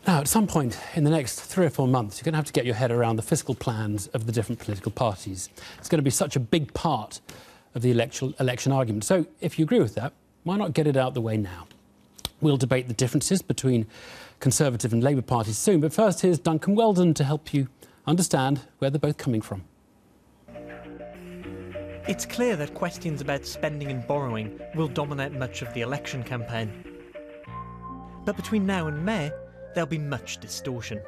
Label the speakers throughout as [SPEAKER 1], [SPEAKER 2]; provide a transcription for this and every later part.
[SPEAKER 1] Now, at some point in the next 3 or 4 months, you're going to have to get your head around the fiscal plans of the different political parties. It's going to be such a big part of the election argument. So, if you agree with that, why not get it out the way now? We'll debate the differences between Conservative and Labour parties soon, but first here's Duncan Weldon to help you understand where they're both coming from.
[SPEAKER 2] It's clear that questions about spending and borrowing will dominate much of the election campaign. But between now and May, there'll be much distortion.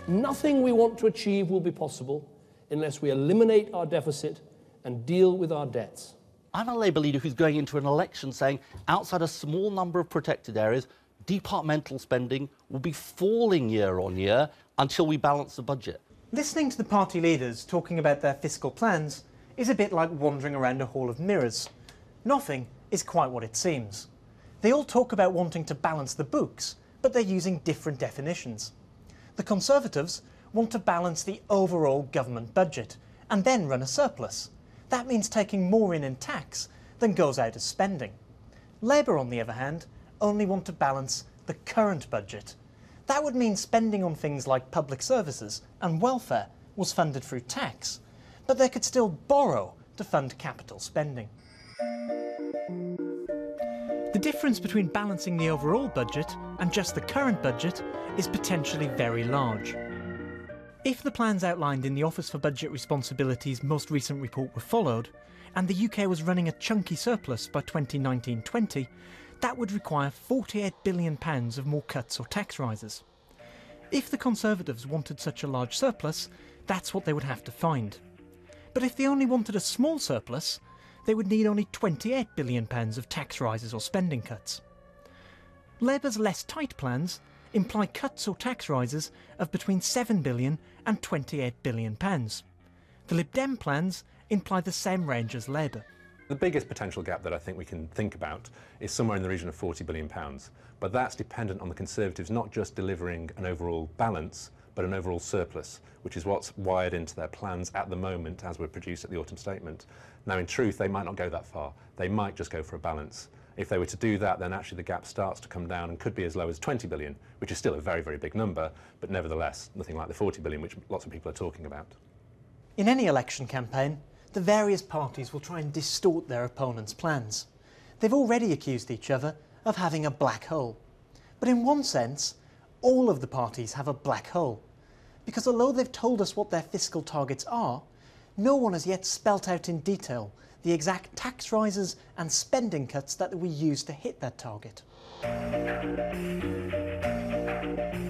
[SPEAKER 3] Nothing we want to achieve will be possible unless we eliminate our deficit and deal with our debts.
[SPEAKER 4] I'm a Labour leader who's going into an election saying outside a small number of protected areas, departmental spending will be falling year on year until we balance the budget.
[SPEAKER 2] Listening to the party leaders talking about their fiscal plans is a bit like wandering around a hall of mirrors. Nothing is quite what it seems. They all talk about wanting to balance the books, but they're using different definitions. The Conservatives want to balance the overall government budget and then run a surplus. That means taking more in tax than goes out as spending. Labour, on the other hand, only want to balance the current budget. That would mean spending on things like public services and welfare was funded through tax, but they could still borrow to fund capital spending. The difference between balancing the overall budget and just the current budget is potentially very large. If the plans outlined in the Office for Budget Responsibility's most recent report were followed, and the UK was running a chunky surplus by 2019-20, that would require £48 billion of more cuts or tax rises. If the Conservatives wanted such a large surplus, that's what they would have to find. But if they only wanted a small surplus, they would need only £28 billion of tax rises or spending cuts. Labour's less tight plans imply cuts or tax rises of between £7 billion and £28 billion. The Lib Dem plans imply the same range as Labour.
[SPEAKER 5] The biggest potential gap that I think we can think about is somewhere in the region of £40 billion. But that's dependent on the Conservatives not just delivering an overall balance, but an overall surplus, which is what's wired into their plans at the moment as were produced at the autumn statement. Now, in truth, they might not go that far. They might just go for a balance. If they were to do that, then actually the gap starts to come down and could be as low as 20 billion, which is still a very, very big number, but nevertheless, nothing like the 40 billion, which lots of people are talking about.
[SPEAKER 2] In any election campaign, the various parties will try and distort their opponents' plans. They've already accused each other of having a black hole. But in one sense, all of the parties have a black hole. Because although they've told us what their fiscal targets are, no one has yet spelt out in detail the exact tax rises and spending cuts that we use to hit that target.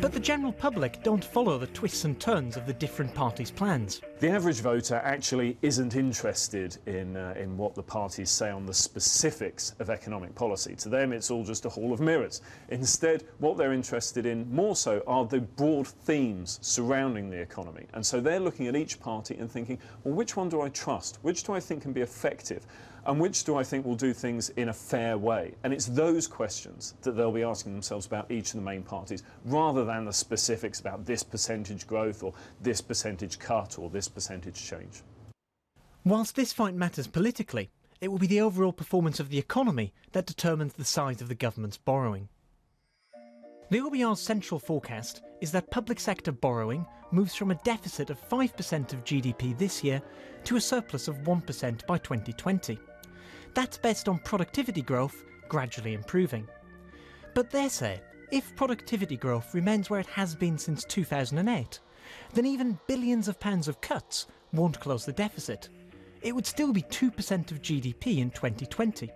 [SPEAKER 2] But the general public don't follow the twists and turns of the different parties' plans.
[SPEAKER 6] The average voter actually isn't interested in what the parties say on the specifics of economic policy. To them, it's all just a hall of mirrors. Instead, what they're interested in more so are the broad themes surrounding the economy. And so they're looking at each party and thinking, well, which one do I trust? Which do I think can be effective? And which do I think will do things in a fair way? And it's those questions that they'll be asking themselves about each of the main parties, rather than the specifics about this percentage growth or this percentage cut or this percentage change.
[SPEAKER 2] Whilst this fight matters politically, it will be the overall performance of the economy that determines the size of the government's borrowing. The OBR's central forecast is that public sector borrowing moves from a deficit of 5% of GDP this year to a surplus of 1% by 2020. That's based on productivity growth gradually improving. But they say, if productivity growth remains where it has been since 2008, then even billions of pounds of cuts won't close the deficit. It would still be 2% of GDP in 2020.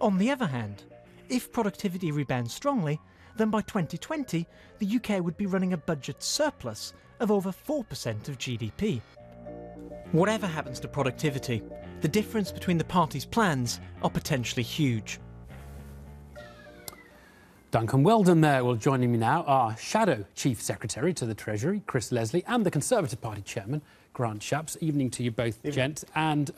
[SPEAKER 2] On the other hand, if productivity rebounds strongly, then by 2020, the UK would be running a budget surplus of over 4% of GDP. Whatever happens to productivity, the difference between the parties' plans are potentially huge.
[SPEAKER 1] Duncan Weldon there. Well, joining me now, our Shadow Chief Secretary to the Treasury, Chris Leslie, and the Conservative Party Chairman, Grant Shapps. Evening to you both, gents. And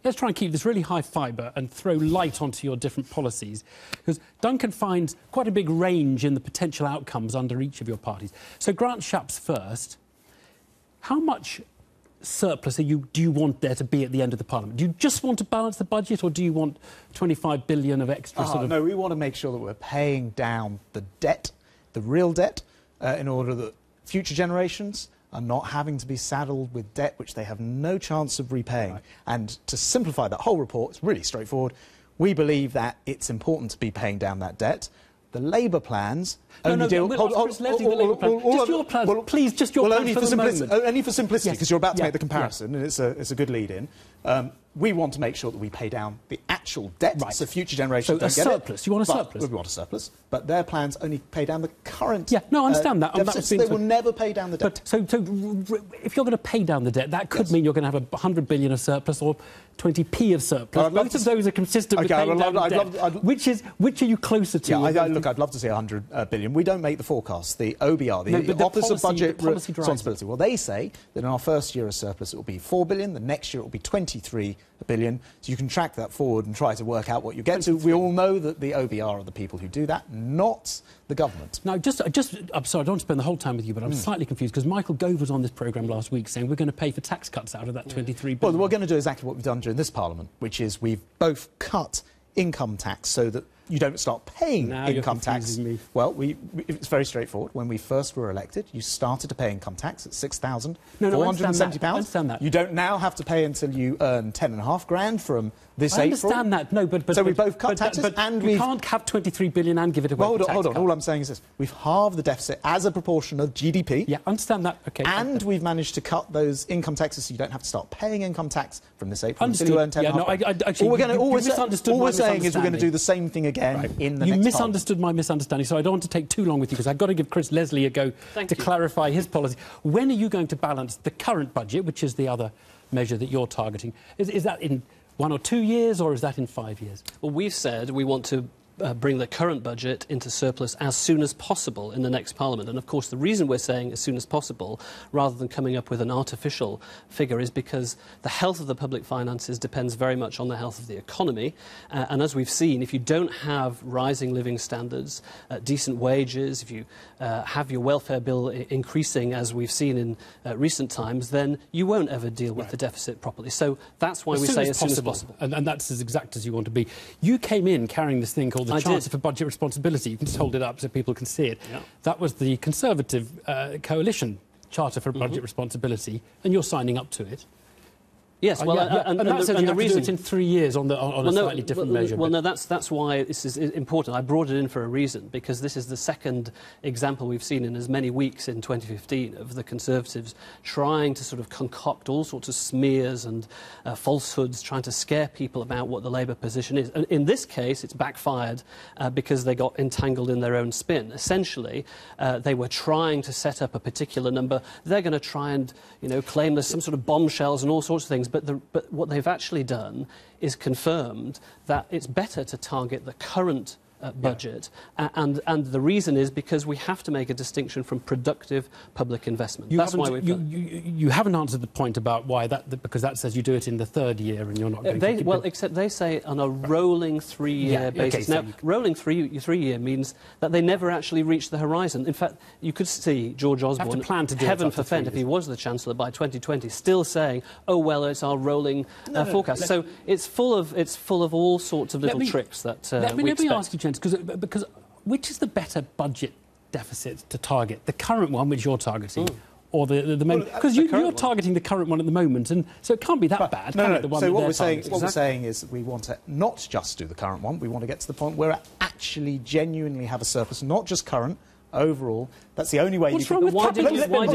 [SPEAKER 1] let's try and keep this really high fibre and throw light onto your different policies, because Duncan finds quite a big range in the potential outcomes under each of your parties. So, Grant Shapps first. How much surplus do you want there to be at the end of the Parliament? Do you just want to balance the budget, or do you want 25 billion of extra
[SPEAKER 7] No, we want to make sure that we're paying down the debt the real debt in order that future generations are not having to be saddled with debt which they have no chance of repaying. Right. And to simplify that whole report, it's really straightforward. We believe that it's important to be paying down that debt. The Labour plans only deal...
[SPEAKER 1] Just your plans, please, just your plans for the moment.
[SPEAKER 7] Only for simplicity, because you're about to make the comparison, and it's a good lead-in. We want to make sure that we pay down the actual debt, so future generations don't get
[SPEAKER 1] surplus. You want a surplus?
[SPEAKER 7] We want a surplus, but their plans only pay down the current...
[SPEAKER 1] Yeah, no, I understand that.
[SPEAKER 7] They will never pay down the debt.
[SPEAKER 1] But so if you're going to pay down the debt, that could mean you're going to have 100 billion of surplus or 20p of surplus. Both of those are consistent with paying down the debt. Which are you closer to?
[SPEAKER 7] Look, I'd love to see 100 billion. We don't make the forecast. The OBR, the Office of Budget Responsibility, well, they say that in our first year of surplus it will be 4 billion, the next year it will be 23 billion. So you can track that forward and try to work out what you get to. We all know that the OBR are the people who do that, not the government.
[SPEAKER 1] Now, I'm sorry, I don't want to spend the whole time with you, but I'm slightly confused because Michael Gove was on this programme last week saying we're going to pay for tax cuts out of that 23 billion.
[SPEAKER 7] Well, we're going to do exactly what we've done during this Parliament, which is we've both cut income tax so that you don't start paying income tax. Well, it's very straightforward. When we first were elected, you started to pay income tax at £6,470.
[SPEAKER 1] I understand that.
[SPEAKER 7] You don't now have to pay until you earn 10.5 grand from this April.
[SPEAKER 1] I understand that. No, but
[SPEAKER 7] so we both cut taxes, and we
[SPEAKER 1] can't have 23 billion and give it away.
[SPEAKER 7] Well, hold on. All I'm saying is this: we've halved the deficit as a proportion of GDP.
[SPEAKER 1] Yeah, I understand that. Okay.
[SPEAKER 7] And we've managed to cut those income taxes, so you don't have to start paying income tax from this April until you earn 10.5. All we're saying is we're going to do the same thing again in the next
[SPEAKER 1] You misunderstood my misunderstanding, so I don't want to take too long with you because I've got to give Chris Leslie a go to clarify his policy. When are you going to balance the current budget, which is the other measure that you're targeting? Is that in 1 or 2 years, or is that in 5 years?
[SPEAKER 8] Well, we've said we want to bring the current budget into surplus as soon as possible in the next Parliament. And, of course, the reason we're saying as soon as possible, rather than coming up with an artificial figure, is because the health of the public finances depends very much on the health of the economy. And as we've seen, if you don't have rising living standards, decent wages, if you have your welfare bill increasing, as we've seen in recent times, then you won't ever deal with the deficit properly. So that's why we say as soon as possible.
[SPEAKER 1] And that's as exact as you want to be. You came in carrying this thing called the Charter for Budget Responsibility. You can just hold it up so people can see it. Yeah. That was the Conservative coalition Charter for Budget Responsibility, and you're signing up to it.
[SPEAKER 8] Yes, well,
[SPEAKER 1] and that says the reason it's in 3 years on a slightly different measure.
[SPEAKER 8] Well, no, that's why this is important. I brought it in for a reason, because this is the second example we've seen in as many weeks in 2015 of the Conservatives trying to sort of concoct all sorts of smears and falsehoods, trying to scare people about what the Labour position is. And in this case, it's backfired because they got entangled in their own spin. Essentially, they were trying to set up a particular number. They're going to try and, claim there's some sort of bombshells and all sorts of things. But what they've actually done is confirmed that it's better to target the current budget, and the reason is because we have to make a distinction from productive public investment. That's why
[SPEAKER 1] you haven't answered the point about why because that says you do it in the third year and you're not going to...
[SPEAKER 8] Well, except they say on a rolling 3-year basis.
[SPEAKER 1] Okay,
[SPEAKER 8] now, rolling three-year means that they never actually reach the horizon. In fact, you could see George Osborne, heaven forfend, if he was the Chancellor by 2020, still saying, oh, well, it's our rolling forecast. So it's full of all sorts of little tricks that we expect.
[SPEAKER 1] Let me ask you, Jen, because which is the better budget deficit to target? The current one, which you're targeting, or the moment? Because you're targeting the current one at the moment, and so it can't be that bad.
[SPEAKER 7] No. So what we're saying is we want to not just do the current one. We want to get to the point where we actually genuinely have a surplus, not just current. Overall, that's the only way you can...
[SPEAKER 8] Why didn't you put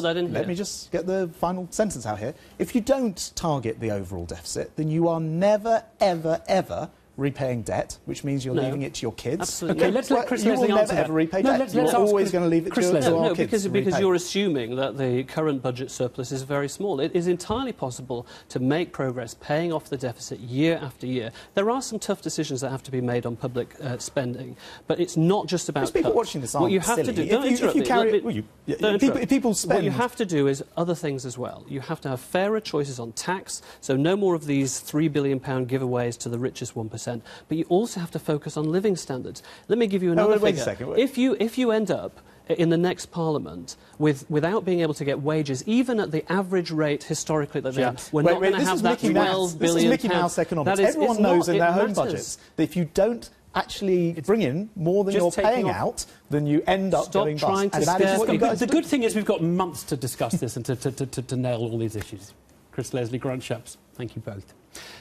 [SPEAKER 8] that in here?
[SPEAKER 7] Let me just get the final sentence out here. If you don't target the overall deficit, then you are never, ever, ever repaying debt, which means you're leaving it to your kids.
[SPEAKER 8] Absolutely.
[SPEAKER 1] Okay, let's let Chris Leslie answer that.
[SPEAKER 7] You will never ever repay debt. You're always going to leave it to our kids.
[SPEAKER 8] Because you're assuming that the current budget surplus is very small. It is entirely possible to make progress paying off the deficit year after year. There are some tough decisions that have to be made on public spending, but it's not just about
[SPEAKER 7] people watching this aren't
[SPEAKER 8] what you have
[SPEAKER 7] silly.
[SPEAKER 8] to do.
[SPEAKER 7] If people spend...
[SPEAKER 8] What you have to do is other things as well. You have to have fairer choices on tax, so no more of these £3 billion giveaways to the richest 1%. But you also have to focus on living standards. Let me give you another figure.
[SPEAKER 7] Wait a second.
[SPEAKER 8] If you end up in the next Parliament without being able to get wages, even at the average rate historically that they have, we're not going to have that £12 billion.
[SPEAKER 7] This is Mickey Mouse economics. Everyone knows in their home budgets that if you don't actually bring in more than you're paying out than you end up going bust.
[SPEAKER 8] Trying to
[SPEAKER 7] that is what you guys
[SPEAKER 1] the
[SPEAKER 7] do.
[SPEAKER 1] good thing is we've got months to discuss this and to nail all these issues. Chris Leslie, Grant Shapps, thank you both.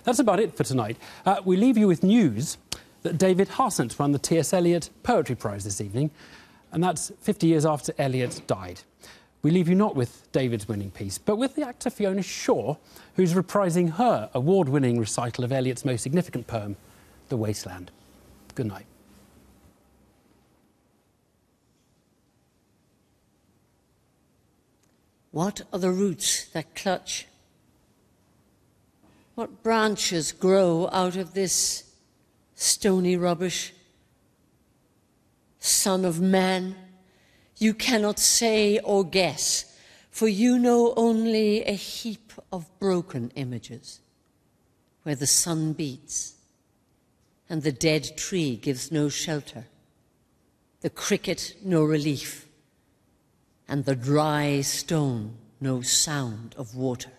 [SPEAKER 1] That's about it for tonight. We leave you with news that David Harsent won the T.S. Eliot Poetry Prize this evening, and that's 50 years after Eliot died. We leave you not with David's winning piece, but with the actor Fiona Shaw, who's reprising her award-winning recital of Eliot's most significant poem, The Wasteland. Good night.
[SPEAKER 9] What are the roots that clutch? What branches grow out of this stony rubbish? Son of man, you cannot say or guess, for you know only a heap of broken images, where the sun beats and the dead tree gives no shelter, the cricket no relief, and the dry stone no sound of water.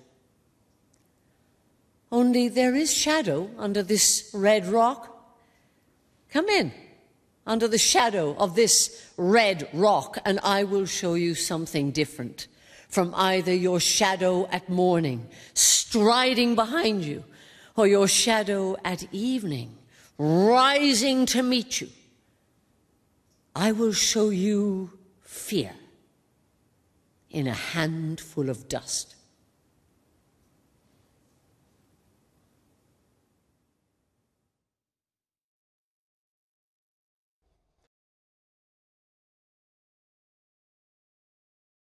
[SPEAKER 9] Only there is shadow under this red rock. Come in, under the shadow of this red rock, and I will show you something different from either your shadow at morning, striding behind you, or your shadow at evening, rising to meet you. I will show you fear in a handful of dust.